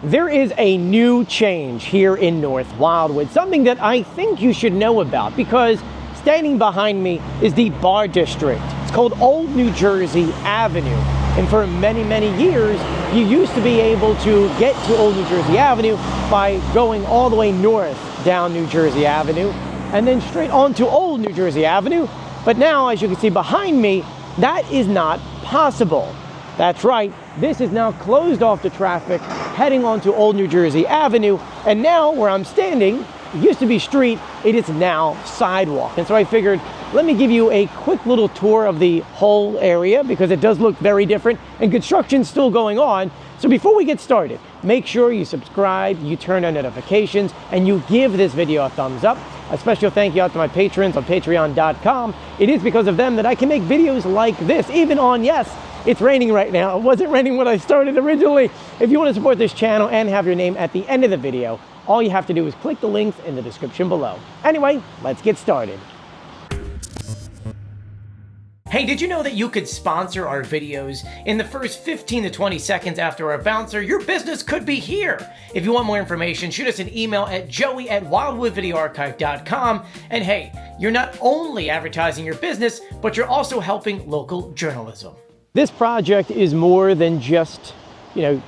There is a new change here in North Wildwood, something that I think you should know about because standing behind me is the bar district. It's called Olde New Jersey Avenue. And for many, many years, you used to be able to get to Olde New Jersey Avenue by going all the way north down New Jersey Avenue and then straight onto Olde New Jersey Avenue. But now, as you can see behind me, that is not possible. That's right, this is now closed off to traffic heading onto Olde New Jersey Avenue. And now where I'm standing, it used to be street, it is now sidewalk. And so I figured, let me give you a quick little tour of the whole area because it does look very different and construction's still going on. So before we get started, make sure you subscribe, you turn on notifications, and you give this video a thumbs up. A special thank you out to my patrons on patreon.com. It is because of them that I can make videos like this, even on, yes, it's raining right now. It wasn't raining when I started originally. If you want to support this channel and have your name at the end of the video, all you have to do is click the links in the description below. Anyway, let's get started. Hey, did you know that you could sponsor our videos? In the first 15 to 20 seconds after our bouncer, your business could be here. If you want more information, shoot us an email at joey@wildwoodvideoarchive.com. And hey, you're not only advertising your business, but you're also helping local journalism. This project is more than just,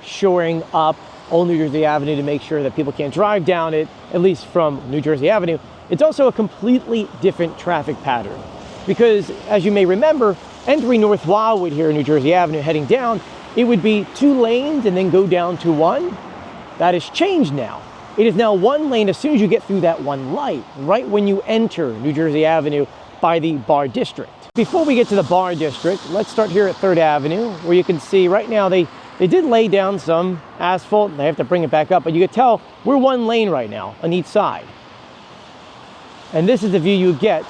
shoring up Olde New Jersey Avenue to make sure that people can't drive down it, at least from New Jersey Avenue. It's also a completely different traffic pattern. Because, as you may remember, entering North Wildwood here in New Jersey Avenue, heading down, it would be 2 lanes and then go down to 1. That has changed now. It is now 1 lane as soon as you get through that 1 light, right when you enter New Jersey Avenue by the bar district. Before we get to the bar district, let's start here at 3rd Avenue, where you can see right now they did lay down some asphalt. They have to bring it back up, but you can tell we're 1 lane right now on each side. And this is the view you get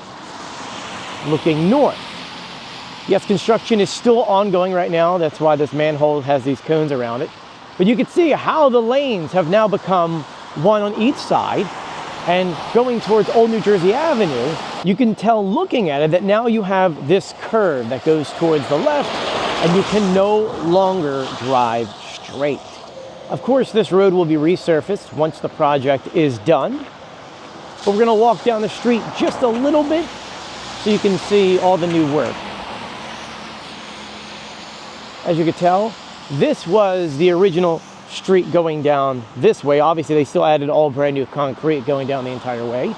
looking north. Yes, construction is still ongoing right now. That's why this manhole has these cones around it. But you can see how the lanes have now become 1 on each side. And going towards Olde New Jersey Avenue, you can tell looking at it that now you have this curve that goes towards the left and you can no longer drive straight. Of course, this road will be resurfaced once the project is done. But we're gonna walk down the street just a little bit so you can see all the new work. As you can tell, this was the original street going down this way. Obviously, they still added all brand new concrete going down the entire way.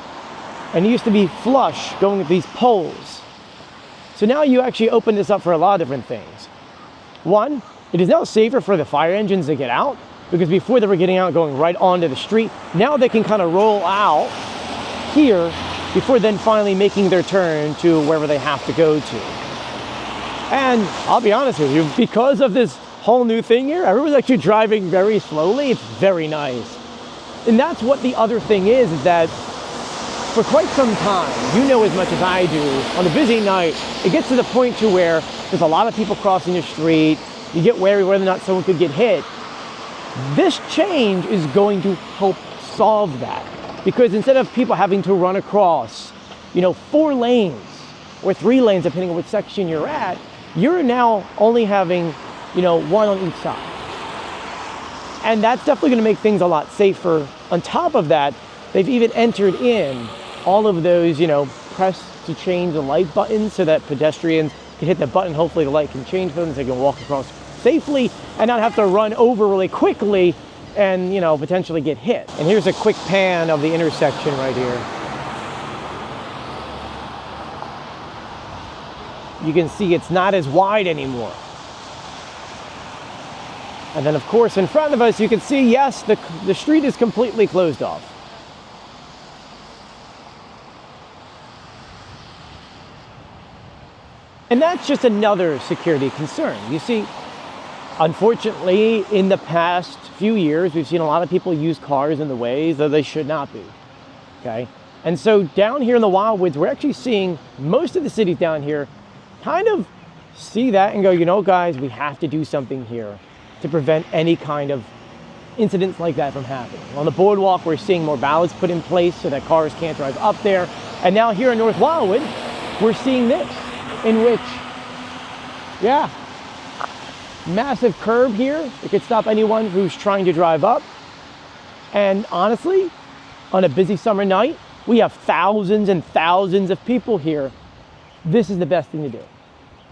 And it used to be flush going with these poles. So now you actually open this up for a lot of different things. One, it is now safer for the fire engines to get out because before they were getting out going right onto the street. Now they can kind of roll out here before then finally making their turn to wherever they have to go to. And I'll be honest with you, because of this whole new thing here, everyone's actually driving very slowly. It's very nice. And that's what the other thing is that for quite some time, you know as much as I do, on a busy night, it gets to the point to where there's a lot of people crossing the street. You get wary whether or not someone could get hit. This change is going to help solve that. Because instead of people having to run across, 4 lanes or 3 lanes, depending on which section you're at, you're now only having, 1 on each side. And that's definitely going to make things a lot safer. On top of that, they've even entered in all of those, press to change the light buttons so that pedestrians can hit the button. Hopefully the light can change for them so they can walk across safely and not have to run over really quickly and potentially get hit. And here's a quick pan of the intersection right here. You can see it's not as wide anymore. And then of course in front of us you can see, yes, the street is completely closed off. And that's just another security concern. You see, unfortunately, in the past few years, we've seen a lot of people use cars in the ways that they should not be, okay? And so down here in the Wildwoods, we're actually seeing most of the cities down here kind of see that and go, guys, we have to do something here to prevent any kind of incidents like that from happening. On the boardwalk, we're seeing more ballards put in place so that cars can't drive up there. And now here in North Wildwood, we're seeing this, in which, massive curb here. It could stop anyone who's trying to drive up. And honestly, on a busy summer night, we have thousands and thousands of people here. This is the best thing to do.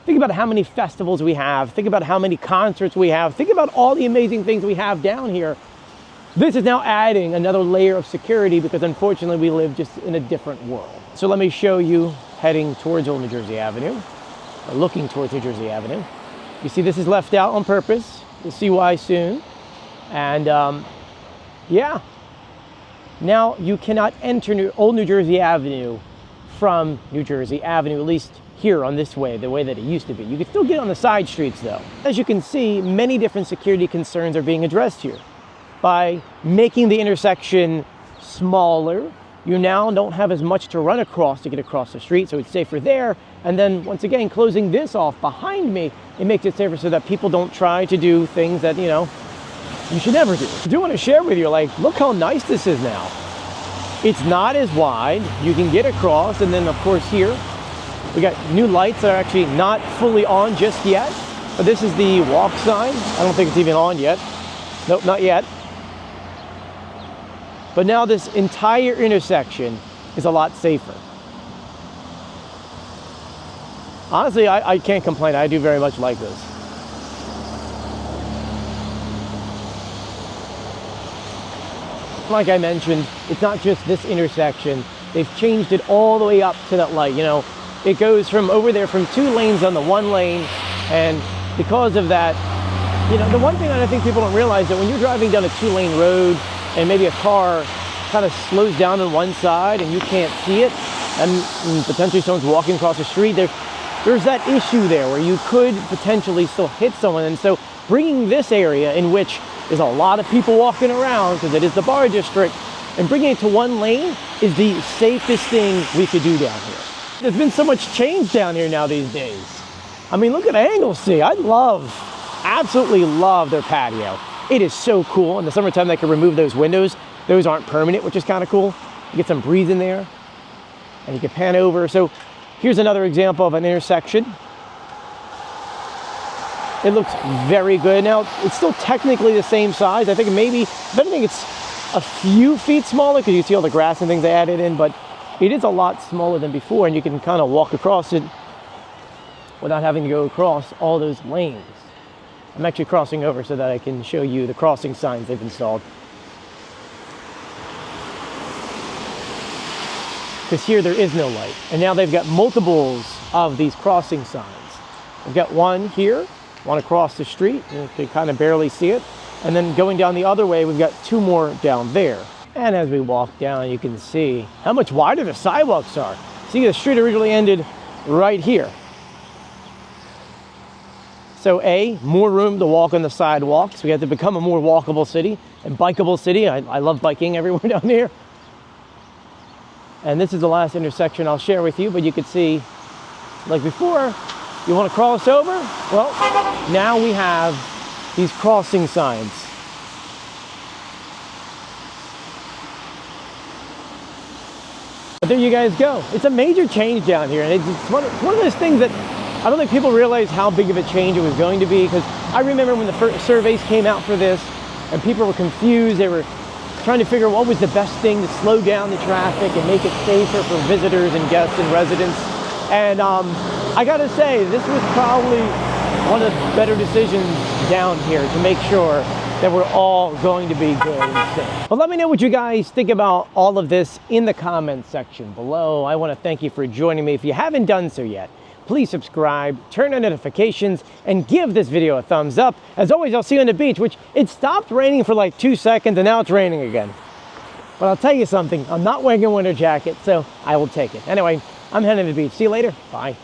Think about how many festivals we have. Think about how many concerts we have. Think about all the amazing things we have down here. This is now adding another layer of security because unfortunately we live just in a different world. So let me show you heading towards Olde New Jersey Avenue, or looking towards New Jersey Avenue. You see this is left out on purpose. You'll see why soon. And yeah, now you cannot enter Olde New Jersey Avenue from New Jersey Avenue, at least here on this way, the way that it used to be. You can still get on the side streets though. As you can see, many different security concerns are being addressed here. By making the intersection smaller, you now don't have as much to run across to get across the street, so it's safer there. And then once again, closing this off behind me, it makes it safer so that people don't try to do things that, you know, you should never do. I do want to share with you, like, look how nice this is now. It's not as wide, you can get across, and then of course here, we got new lights that are actually not fully on just yet, but this is the walk sign. I don't think it's even on yet. Nope, not yet. But now this entire intersection is a lot safer. Honestly, I can't complain. I do very much like this. Like I mentioned, it's not just this intersection. They've changed it all the way up to that light. You know, it goes from over there from 2 lanes on the 1 lane, and because of that, you know, the one thing that I think people don't realize that when you're driving down a 2-lane road and maybe a car kind of slows down on one side and you can't see it, and potentially someone's walking across the street, there's that issue there where you could potentially still hit someone. And so bringing this area in which there's a lot of people walking around because it is the bar district, and bringing it to 1 lane is the safest thing we could do down here. There's been so much change down here now these days. I mean, look at Anglesey. Absolutely love their patio. It is so cool. In the summertime, they can remove those windows. Those aren't permanent, which is kind of cool. You get some breeze in there, and you can pan over. So here's another example of an intersection. It looks very good. Now, it's still technically the same size. I think maybe, if anything, it's a few feet smaller because you see all the grass and things they added in, but it is a lot smaller than before, and you can kind of walk across it without having to go across all those lanes. I'm actually crossing over so that I can show you the crossing signs they've installed. Because here there is no light, and now they've got multiples of these crossing signs. We've got one here, one across the street, you can kind of barely see it, and then going down the other way, we've got 2 more down there. And as we walk down, you can see how much wider the sidewalks are. See, the street originally ended right here. So more room to walk on the sidewalks. We have to become a more walkable city and bikeable city. I love biking everywhere down here. And this is the last intersection I'll share with you, but you can see, like before, you want to cross over? Well, now we have these crossing signs. But there you guys go. It's a major change down here, and it's one of those things that I don't think people realize how big of a change it was going to be, because I remember when the first surveys came out for this, and people were confused. They were trying to figure out what was the best thing to slow down the traffic and make it safer for visitors and guests and residents. And I gotta say, this was probably one of the better decisions down here to make sure that we're all going to be good and safe. Well, let me know what you guys think about all of this in the comments section below. I want to thank you for joining me. If you haven't done so yet, please subscribe, turn on notifications, and give this video a thumbs up. As always, I'll see you on the beach, which it stopped raining for like 2 seconds and now it's raining again. But I'll tell you something, I'm not wearing a winter jacket, so I will take it. Anyway, I'm heading to the beach. See you later. Bye.